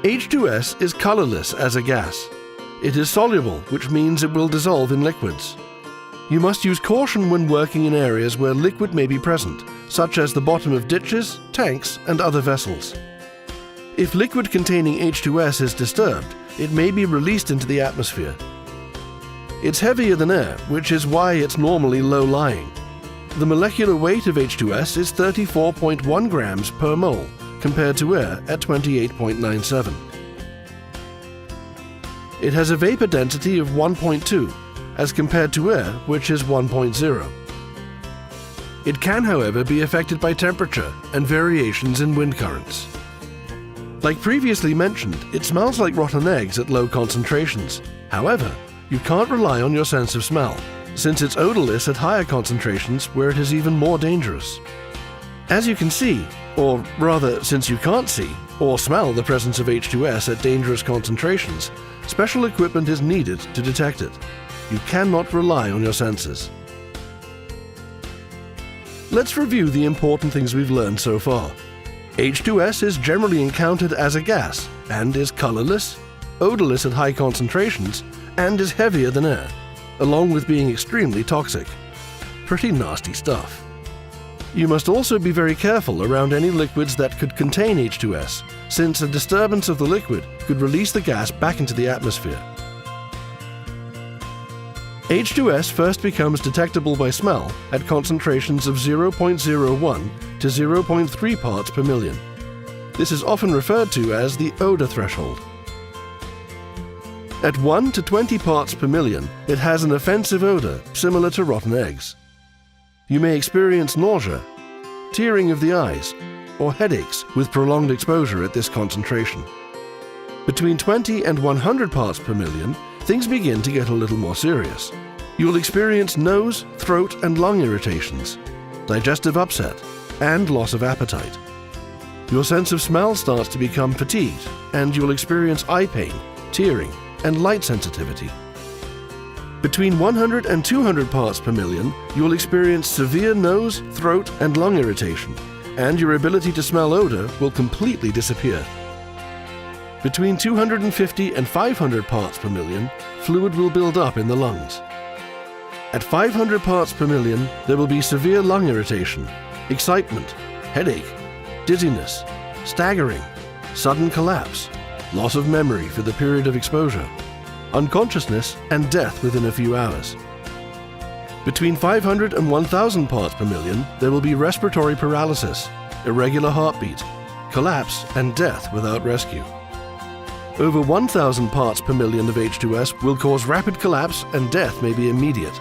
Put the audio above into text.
H₂S is colorless as a gas. It is soluble, which means it will dissolve in liquids. You must use caution when working in areas where liquid may be present, such as the bottom of ditches, tanks, and other vessels. If liquid containing H₂S is disturbed, it may be released into the atmosphere. It's heavier than air, which is why it's normally low-lying. The molecular weight of H₂S is 34.1 grams per mole, compared to air at 28.97. It has a vapor density of 1.2, as compared to air, which is 1.0. It can, however, be affected by temperature and variations in wind currents. Like previously mentioned, it smells like rotten eggs at low concentrations. However, you can't rely on your sense of smell, since it's odorless at higher concentrations where it is even more dangerous. As you can see, or rather, since you can't see or smell the presence of H₂S at dangerous concentrations, special equipment is needed to detect it. You cannot rely on your senses. Let's review the important things we've learned so far. H₂S is generally encountered as a gas and is colorless, odorless at high concentrations, and is heavier than air, along with being extremely toxic. Pretty nasty stuff. You must also be very careful around any liquids that could contain H₂S, since a disturbance of the liquid could release the gas back into the atmosphere. H₂S first becomes detectable by smell at concentrations of 0.01 to 0.3 parts per million. This is often referred to as the odor threshold. At 1 to 20 parts per million, it has an offensive odor similar to rotten eggs. You may experience nausea, tearing of the eyes, or headaches with prolonged exposure at this concentration. Between 20 and 100 parts per million, things begin to get a little more serious. You'll experience nose, throat, and lung irritations, digestive upset, and loss of appetite. Your sense of smell starts to become fatigued, and you'll experience eye pain, tearing, and light sensitivity. Between 100 and 200 parts per million, you will experience severe nose, throat, and lung irritation, and your ability to smell odor will completely disappear. Between 250 and 500 parts per million, fluid will build up in the lungs. At 500 parts per million, there will be severe lung irritation, excitement, headache, dizziness, staggering, sudden collapse, loss of memory for the period of exposure, unconsciousness, and death within a few hours. Between 500 and 1,000 parts per million, there will be respiratory paralysis, irregular heartbeat, collapse, and death without rescue. Over 1,000 parts per million of H₂S will cause rapid collapse, and death may be immediate.